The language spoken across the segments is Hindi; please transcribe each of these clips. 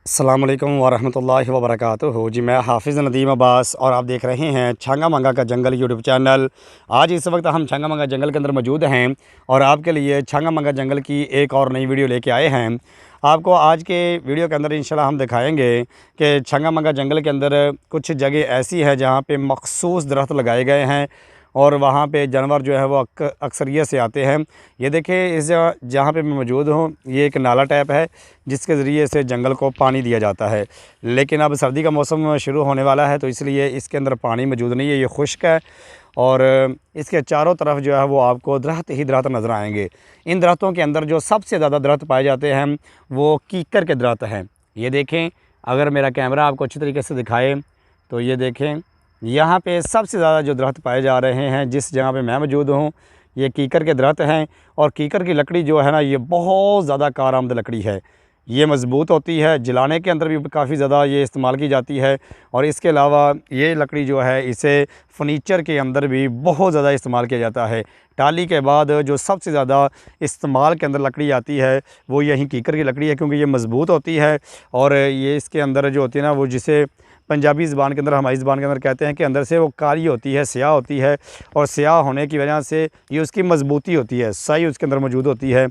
अस्सलाम वालेकुम वरहमतुल्लाहि वबरकातुहू। जी मैं हाफ़िज़ नदीम अब्बास और आप देख रहे हैं छंगा मंगा का जंगल यूट्यूब चैनल। आज इस वक्त हम छंगा मंगा जंगल के अंदर मौजूद हैं और आपके लिए छंगा मंगा जंगल की एक और नई वीडियो लेके आए हैं। आपको आज के वीडियो के अंदर इंशाल्लाह हम दिखाएंगे कि छंगा मंगा जंगल के अंदर कुछ जगह ऐसी है जहाँ पे मखसूस दरख्त लगाए गए हैं और वहाँ पे जानवर जो है वो अक्सरियत से आते हैं। ये देखिए इस जहाँ पे मैं मौजूद हूँ, ये एक नाला टाइप है जिसके ज़रिए से जंगल को पानी दिया जाता है। लेकिन अब सर्दी का मौसम शुरू होने वाला है तो इसलिए इसके अंदर पानी मौजूद नहीं है, ये खुश्क है और इसके चारों तरफ जो है वो आपको दरख्त ही दरख्त नज़र आएंगे। इन दरख्तों के अंदर जो सबसे ज़्यादा दरख्त पाए जाते हैं वो कीकर के दरख्त हैं। ये देखें, अगर मेरा कैमरा आपको अच्छी तरीके से दिखाए तो ये देखें, यहाँ पे सबसे ज़्यादा जो दरख्त पाए जा रहे हैं जिस जगह पे मैं मौजूद हूँ, ये कीकर के दरख्त हैं। और कीकर की लकड़ी जो है ना, ये बहुत ज़्यादा कारआमद लकड़ी है। ये मज़बूत होती है, जलाने के अंदर भी काफ़ी ज़्यादा ये इस्तेमाल की जाती है। और इसके अलावा ये लकड़ी जो है इसे फ़र्नीचर के अंदर भी बहुत ज़्यादा इस्तेमाल किया जाता है। टाली के बाद जो सबसे ज़्यादा इस्तेमाल के अंदर लकड़ी आती है वो यही कीकर की लकड़ी है, क्योंकि ये मज़बूत होती है और ये इसके अंदर जो होती है ना, वो जिसे पंजाबी ज़बान के अंदर, हमारी ज़बान के अंदर कहते हैं कि अंदर से वो काली होती है, स्याह होती है। और स्याह होने की वजह से ये उसकी मज़बूती होती है, स्याही उसके अंदर मौजूद होती है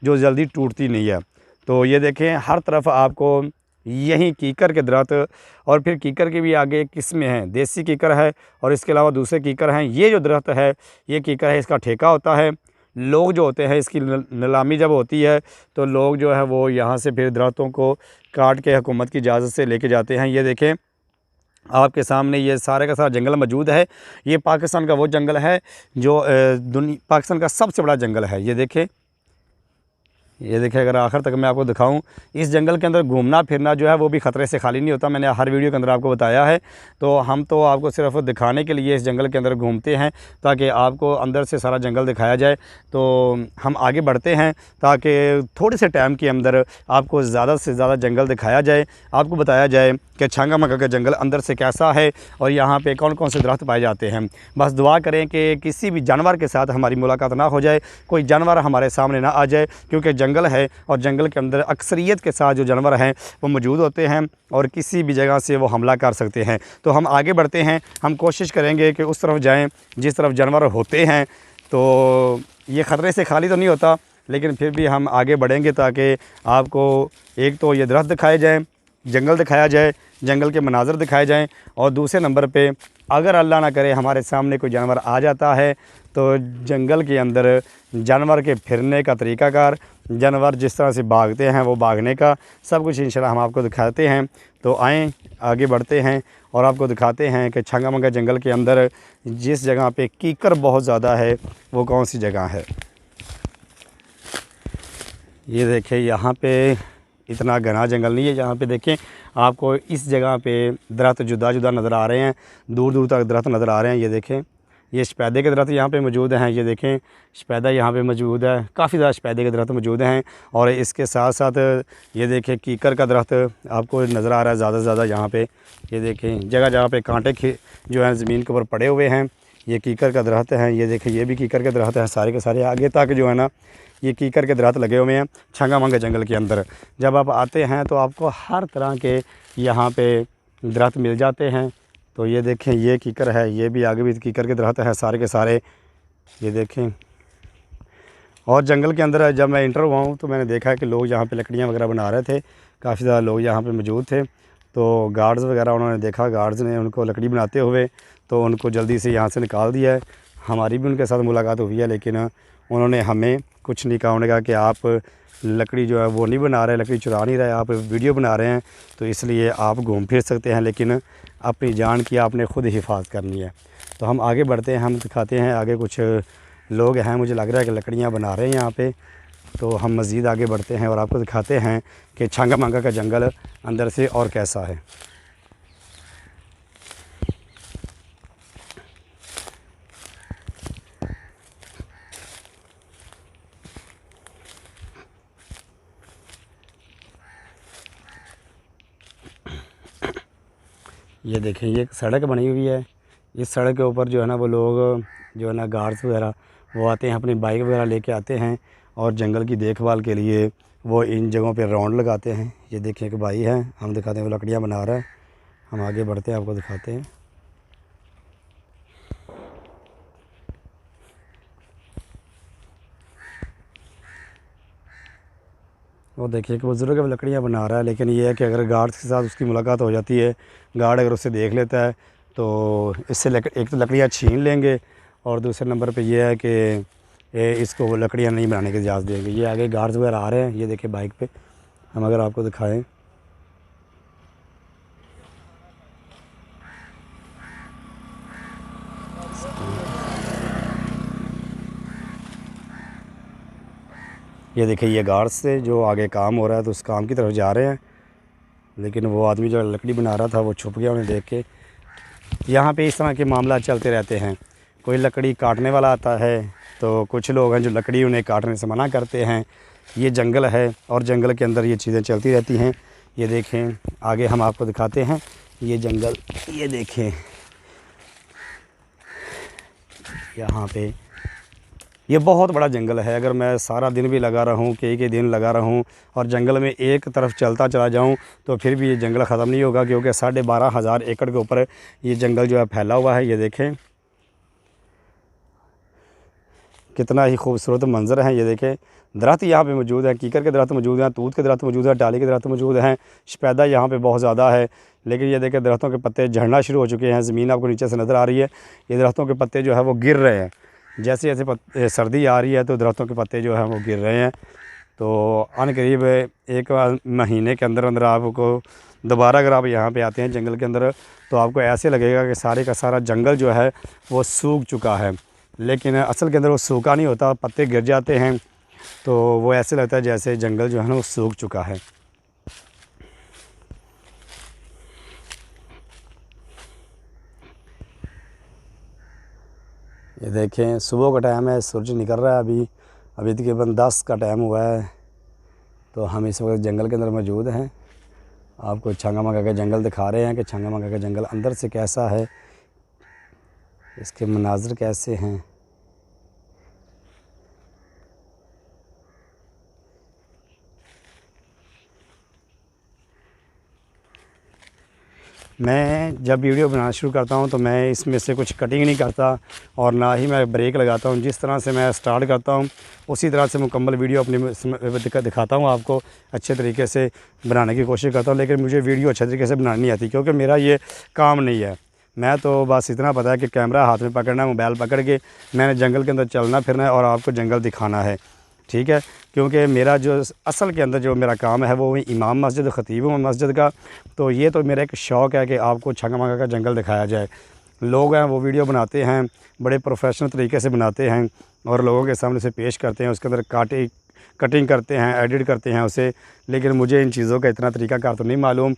जो जल्दी टूटती नहीं है। तो ये देखें, हर तरफ आपको यही कीकर के दरख्त, और फिर कीकर के भी आगे किस्में हैं, देसी कीकर है और इसके अलावा दूसरे कीकर हैं। ये जो दरख्त है, ये कीकर है, इसका ठेका होता है। लोग जो होते हैं, इसकी नीलामी जब होती है तो लोग जो है वो यहाँ से फिर दरख्तों को काट के हुकूमत की इजाज़त से लेके जाते हैं। ये देखें, आपके सामने ये सारे का सारा जंगल मौजूद है। ये पाकिस्तान का वो जंगल है जो पाकिस्तान का सबसे बड़ा जंगल है। ये देखिए, अगर आखिर तक मैं आपको दिखाऊं, इस जंगल के अंदर घूमना फिरना जो है वो भी ख़तरे से खाली नहीं होता। मैंने हर वीडियो के अंदर आपको बताया है। तो हम तो आपको सिर्फ दिखाने के लिए इस जंगल के अंदर घूमते हैं ताकि आपको अंदर से सारा जंगल दिखाया जाए। तो हम आगे बढ़ते हैं ताकि थोड़े से टाइम के अंदर आपको ज़्यादा से ज़्यादा जंगल दिखाया जाए, आपको बताया जाए कि छंगा मंगा का जंगल अंदर से कैसा है और यहाँ पर कौन कौन से दरख्त पाए जाते हैं। बस दुआ करें कि किसी भी जानवर के साथ हमारी मुलाकात ना हो जाए, कोई जानवर हमारे सामने ना आ जाए, क्योंकि जंगल है और जंगल के अंदर अक्सरियत के साथ जो जानवर हैं वो मौजूद होते हैं और किसी भी जगह से वो हमला कर सकते हैं। तो हम आगे बढ़ते हैं, हम कोशिश करेंगे कि उस तरफ जाएं जिस तरफ जानवर होते हैं। तो ये ख़तरे से खाली तो नहीं होता, लेकिन फिर भी हम आगे बढ़ेंगे ताकि आपको एक तो ये दरख्त दिखाए जाएँ, जंगल दिखाया जाए, जंगल के मनाज़र दिखाए जाएँ, और दूसरे नंबर पे अगर अल्लाह ना करे हमारे सामने कोई जानवर आ जाता है तो जंगल के अंदर जानवर के फिरने का तरीक़ाकार, जानवर जिस तरह से भागते हैं वो भागने का सब कुछ इंशाल्लाह हम आपको दिखाते हैं। तो आएँ, आगे बढ़ते हैं और आपको दिखाते हैं कि छंगा मंगा जंगल के अंदर जिस जगह पे कीकर बहुत ज़्यादा है वो कौन सी जगह है। ये देखें, यहाँ पे इतना घना जंगल नहीं है। यहाँ पे देखें, आपको इस जगह पे दरख्त जुदा जुदा नज़र आ रहे हैं, दूर दूर तक दरख्त नज़र आ रहे हैं। ये देखें, ये शपैदे के दरख्त यहाँ पे मौजूद हैं। ये देखें, शपैदा यहाँ पे मौजूद है, काफ़ी ज़्यादा शपैदे के दरख्त मौजूद हैं। और इसके साथ साथ ये देखें, कीकर का दरख्त आपको नज़र आ रहा है ज़्यादा से ज़्यादा यहाँ पे। ये देखें, जगह जगह पे कांटे जो हैं ज़मीन के ऊपर पड़े हुए हैं, ये कीकर का दरख्त है। ये देखें, ये भी कीकर के दरख्त हैं, सारे के सारे आगे तक जो है ना ये कीकर के दरख्त लगे हुए हैं छंगा मंगा जंगल के अंदर। जब आप आते हैं तो आपको हर तरह के यहाँ पे दरख्त मिल जाते हैं। तो ये देखें, ये कीकर है, ये भी आगे भी कीकर के दरख्त हैं सारे के सारे। ये देखें, और जंगल के अंदर जब मैं इंटर हुआ हूँ तो मैंने देखा कि लोग यहाँ पे लकड़ियाँ वगैरह बना रहे थे, काफ़ी ज़्यादा लोग यहाँ पे मौजूद थे। तो गार्ड्स वगैरह उन्होंने देखा, गार्ड्स ने उनको लकड़ी बनाते हुए तो उनको जल्दी से यहाँ से निकाल दिया है। हमारी भी उनके साथ मुलाकात हुई है, लेकिन उन्होंने हमें कुछ नहीं कहा। उन्होंने कहा कि आप लकड़ी जो है वो नहीं बना रहे, लकड़ी चुरा नहीं रहे, आप वीडियो बना रहे हैं, तो इसलिए आप घूम फिर सकते हैं, लेकिन अपनी जान की आपने ख़ुद हिफाजत करनी है। तो हम आगे बढ़ते हैं, हम दिखाते हैं आगे कुछ लोग हैं, मुझे लग रहा है कि लकड़ियाँ बना रहे हैं यहाँ पे। तो हम मज़ीद आगे बढ़ते हैं और आपको दिखाते हैं कि छंगा मंगा का जंगल अंदर से और कैसा है। ये देखें, ये एक सड़क बनी हुई है। इस सड़क के ऊपर जो है ना वो लोग जो है ना गार्ड्स वगैरह वो आते हैं, अपनी बाइक वगैरह लेके आते हैं और जंगल की देखभाल के लिए वो इन जगहों पे राउंड लगाते हैं। ये देखिए कि भाई है, हम दिखाते हैं वो लकड़ियाँ बना रहा है। हम आगे बढ़ते हैं, आपको दिखाते हैं। वो देखिए कि बुज़ुर्ग अब लकड़ियाँ बना रहा है, लेकिन ये है कि अगर गार्ड के साथ उसकी मुलाकात हो जाती है, गार्ड अगर उसे देख लेता है तो इससे एक तो लकड़ियाँ छीन लेंगे, और दूसरे नंबर पे ये है कि इसको वो लकड़ियाँ नहीं बनाने की इजाज़त देंगे। ये आगे गार्ड्स वगैरह आ रहे हैं, ये देखिए बाइक पे। हम अगर आपको दिखाएं, ये देखिए ये गार्ड्स से जो आगे काम हो रहा है तो उस काम की तरफ जा रहे हैं, लेकिन वो आदमी जो लकड़ी बना रहा था वो छुप गया उन्हें देख के। यहाँ पे इस तरह के मामला चलते रहते हैं। कोई लकड़ी काटने वाला आता है तो कुछ लोग हैं जो लकड़ी उन्हें काटने से मना करते हैं। ये जंगल है और जंगल के अंदर ये चीज़ें चलती रहती हैं। ये देखें, आगे हम आपको दिखाते हैं ये जंगल। ये देखें यहाँ पे ये बहुत बड़ा जंगल है। अगर मैं सारा दिन भी लगा रहूँ, कई दिन लगा रहूँ और जंगल में एक तरफ चलता चला जाऊँ तो फिर भी ये जंगल ख़त्म नहीं होगा, क्योंकि 12,500 एकड़ के ऊपर ये जंगल जो है फैला हुआ है। ये देखें कितना ही खूबसूरत मंज़र है। ये देखें दरख्त यहाँ पे मौजूद हैं, कीकर के दरख्त मौजूद हैं, तूत के दरख्त मौजूद हैं, टाली के दरख्त मौजूद हैं, शपैदा यहाँ पे बहुत ज़्यादा है। लेकिन ये देखें दरख्तों के पत्ते झड़ना शुरू हो चुके हैं। ज़मीन आपको नीचे से नज़र आ रही है। ये दरख्तों के पत्ते जो है वो गिर रहे हैं। जैसे जैसे सर्दी आ रही है तो दरख्तों के पत्ते जो हैं वो गिर रहे हैं। तो अनकरीब एक महीने के अंदर अंदर आपको दोबारा अगर आप यहाँ पे आते हैं जंगल के अंदर तो आपको ऐसे लगेगा कि सारे का सारा जंगल जो है वो सूख चुका है, लेकिन असल के अंदर वो सूखा नहीं होता। पत्ते गिर जाते हैं तो वो ऐसे लगता है जैसे जंगल जो है ना वो सूख चुका है। ये देखें सुबह का टाइम है, सूरज निकल रहा है। अभी तकरीबन 10 का टाइम हुआ है। तो हम इस वक्त जंगल के अंदर मौजूद हैं। आपको छंगा मंगा का जंगल दिखा रहे हैं कि छंगा मंगा का जंगल अंदर से कैसा है, इसके मनाज़र कैसे हैं। मैं जब वीडियो बनाना शुरू करता हूं तो मैं इसमें से कुछ कटिंग नहीं करता और ना ही मैं ब्रेक लगाता हूं। जिस तरह से मैं स्टार्ट करता हूं उसी तरह से मुकम्मल वीडियो अपनी दिखाता हूं, आपको अच्छे तरीके से बनाने की कोशिश करता हूं। लेकिन मुझे वीडियो अच्छे तरीके से बनानी नहीं आती, क्योंकि मेरा ये काम नहीं है। मैं तो बस इतना पता है कि कैमरा हाथ में पकड़ना है, मोबाइल पकड़ के मैंने जंगल के अंदर चलना फिरना है और आपको जंगल दिखाना है, ठीक है। क्योंकि मेरा जो असल के अंदर जो मेरा काम है वो इमाम मस्जिद ख़तीब हूँ मस्जिद का। तो ये तो मेरा एक शौक़ है कि आपको छंगा मंगा का जंगल दिखाया जाए। लोग हैं वो वीडियो बनाते हैं, बड़े प्रोफेशनल तरीके से बनाते हैं और लोगों के सामने से पेश करते हैं, उसके अंदर कटिंग करते हैं, एडिट करते हैं उसे। लेकिन मुझे इन चीज़ों का इतना तरीक़ाकार तो नहीं मालूम।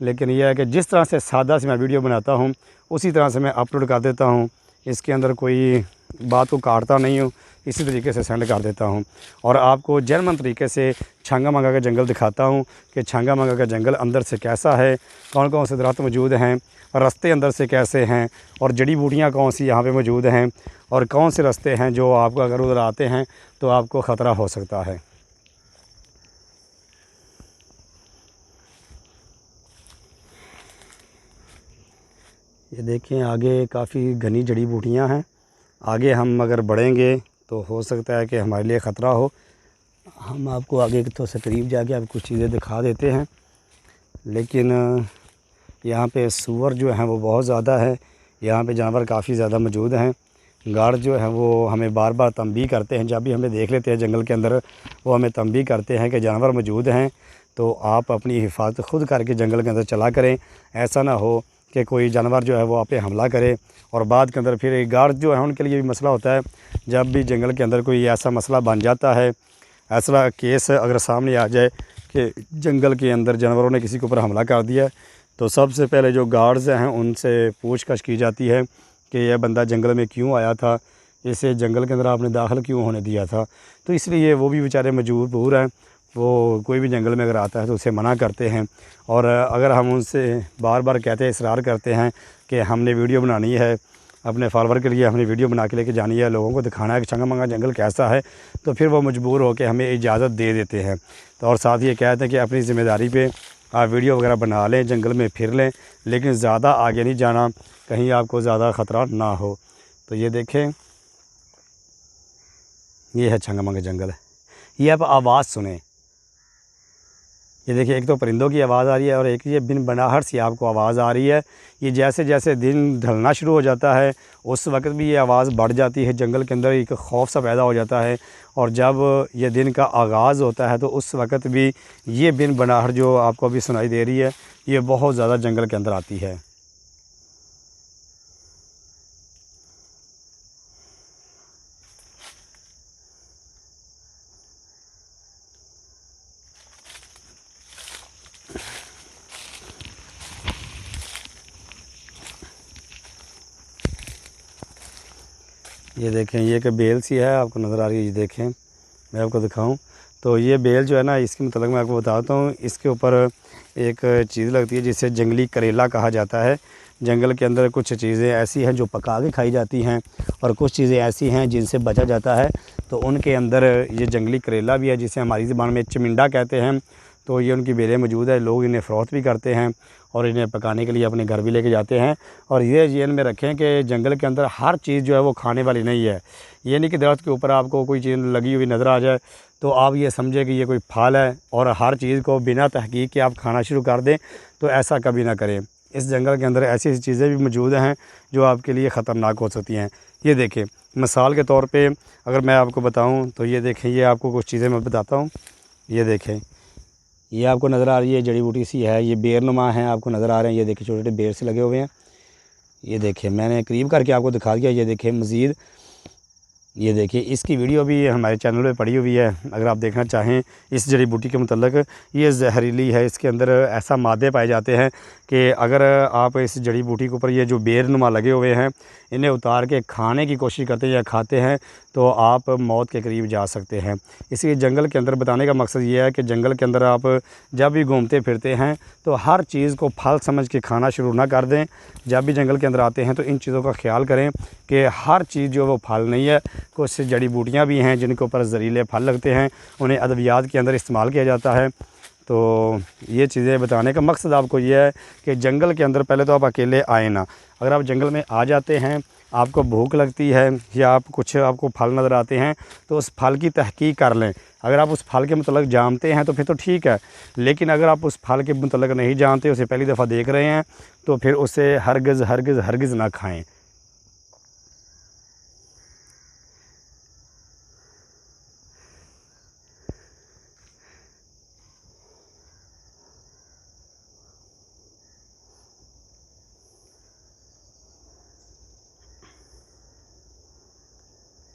लेकिन यह है कि जिस तरह से सादा से मैं वीडियो बनाता हूँ उसी तरह से मैं अपलोड कर देता हूँ। इसके अंदर कोई बात को काटता नहीं हूँ, इसी तरीके से सेंड कर देता हूँ और आपको जर्मन तरीके से छंगा मंगा का जंगल दिखाता हूँ कि छंगा मंगा का जंगल अंदर से कैसा है, कौन कौन से दरख्त मौजूद हैं, रास्ते अंदर से कैसे हैं और जड़ी बूटियाँ कौन सी यहाँ पे मौजूद हैं और कौन से रास्ते हैं जो आपको अगर उधर आते हैं तो आपको ख़तरा हो सकता है। ये देखें आगे काफ़ी घनी जड़ी बूटियाँ हैं। आगे हम अगर बढ़ेंगे तो हो सकता है कि हमारे लिए ख़तरा हो। हम आपको आगे थोड़ा सा करीब जाके आपको कुछ चीज़ें दिखा देते हैं। लेकिन यहाँ पे सूअर जो हैं वो बहुत ज़्यादा है, यहाँ पे जानवर काफ़ी ज़्यादा मौजूद हैं। गार्ड जो है वो हमें बार बार तंबीह करते हैं, जब भी हमें देख लेते हैं जंगल के अंदर वो हमें तंबीह करते हैं कि जानवर मौजूद हैं, तो आप अपनी हिफाजत खुद करके जंगल के अंदर चला करें। ऐसा ना हो कि कोई जानवर जो है वो आप पे हमला करे और बाद के अंदर फिर गार्ड जो है उनके लिए भी मसला होता है। जब भी जंगल के अंदर कोई ऐसा मसला बन जाता है, ऐसा केस अगर सामने आ जाए कि जंगल के अंदर जानवरों ने किसी के ऊपर हमला कर दिया, तो सबसे पहले जो गार्ड्स हैं उनसे पूछताछ की जाती है कि यह बंदा जंगल में क्यों आया था, इसे जंगल के अंदर आपने दाखिल क्यों होने दिया था। तो इसलिए वो भी बेचारे मजबूर हैं, वो कोई भी जंगल में अगर आता है तो उसे मना करते हैं। और अगर हम उनसे बार बार कहते हैं, इसरार करते हैं कि हमने वीडियो बनानी है, अपने फॉलोवर के लिए हमने वीडियो बना के लेके जानी है, लोगों को दिखाना है कि चंगा मंगा जंगल कैसा है, तो फिर वो मजबूर होकर हमें इजाज़त दे देते हैं। तो और साथ ये कहते हैं कि अपनी ज़िम्मेदारी पे आप वीडियो वगैरह बना लें, जंगल में फिर लें, लेकिन ज़्यादा आगे नहीं जाना, कहीं आपको ज़्यादा ख़तरा ना हो। तो ये देखें, ये है चंगा मंगा जंगल। ये आप आवाज़ सुने, ये देखिए, एक तो परिंदों की आवाज़ आ रही है और एक ये बिन बनाहट सी आपको आवाज़ आ रही है। ये जैसे जैसे दिन ढलना शुरू हो जाता है उस वक्त भी ये आवाज़ बढ़ जाती है, जंगल के अंदर एक खौफ सा पैदा हो जाता है। और जब ये दिन का आगाज़ होता है तो उस वक्त भी ये बिन बनाहट जो आपको अभी सुनाई दे रही है, ये बहुत ज़्यादा जंगल के अंदर आती है। ये देखें, ये एक बेल सी है, आपको नज़र आ रही है, ये देखें, मैं आपको दिखाऊं तो ये बेल जो है ना, इसके मतलब मैं आपको बताता हूँ, इसके ऊपर एक चीज़ लगती है जिसे जंगली करेला कहा जाता है। जंगल के अंदर कुछ चीज़ें ऐसी हैं जो पका के खाई जाती हैं और कुछ चीज़ें ऐसी हैं जिनसे बचा जाता है। तो उनके अंदर ये जंगली करेला भी है, जिसे हमारी ज़बान में चिमिंडा कहते हैं। तो ये उनकी बेलें मौजूद है, लोग इन्हें फ़रोख्त भी करते हैं और इन्हें पकाने के लिए अपने घर भी लेके जाते हैं। और ये ज़हन में रखें कि जंगल के अंदर हर चीज़ जो है वो खाने वाली नहीं है। ये नहीं कि दरख्त के ऊपर आपको कोई चीज़ लगी हुई नज़र आ जाए तो आप ये समझें कि ये कोई फल है और हर चीज़ को बिना तहकीक के आप खाना शुरू कर दें, तो ऐसा कभी ना करें। इस जंगल के अंदर ऐसी ऐसी चीज़ें भी मौजूद हैं जो आपके लिए ख़तरनाक हो सकती हैं। ये देखें, मिसाल के तौर पे अगर मैं आपको बताऊं तो ये देखें, ये आपको कुछ चीज़ें मैं बताता हूं। ये देखें, ये आपको नज़र आ रही है जड़ी बूटी सी है, ये बेरनुमा है, आपको नज़र आ रहे हैं। ये देखिए, छोटे छोटे बेर से लगे हुए हैं। ये देखिए, मैंने करीब करके आपको दिखा दिया। ये देखिए मज़ीद, ये देखिए, इसकी वीडियो भी हमारे चैनल पे पड़ी हुई है, अगर आप देखना चाहें इस जड़ी बूटी के मतलब। ये जहरीली है, इसके अंदर ऐसा मादे पाए जाते हैं कि अगर आप इस जड़ी बूटी के ऊपर ये जो बेरनुमा लगे हुए हैं इन्हें उतार के खाने की कोशिश करते हैं या खाते हैं तो आप मौत के करीब जा सकते हैं। इसलिए जंगल के अंदर बताने का मकसद ये है कि जंगल के अंदर आप जब भी घूमते फिरते हैं तो हर चीज़ को फल समझ के खाना शुरू ना कर दें। जब भी जंगल के अंदर आते हैं तो इन चीज़ों का ख्याल करें कि हर चीज़ जो वो फल नहीं है, कुछ जड़ी बूटियाँ भी हैं जिनके ऊपर जहरीले फल लगते हैं, उन्हें अद्वियात के अंदर इस्तेमाल किया जाता है। तो ये चीज़ें बताने का मकसद आपको ये है कि जंगल के अंदर पहले तो आप अकेले आए ना। अगर आप जंगल में आ जाते हैं, आपको भूख लगती है या आपको फल नज़र आते हैं तो उस फल की तहकीक कर लें। अगर आप उस फल के मतलब जानते हैं तो फिर तो ठीक है, लेकिन अगर आप उस फल के मतलब नहीं जानते, उसे पहली दफ़ा देख रहे हैं, तो फिर उसे हरगिज़ हरगिज़ हरगिज़ ना खाएँ।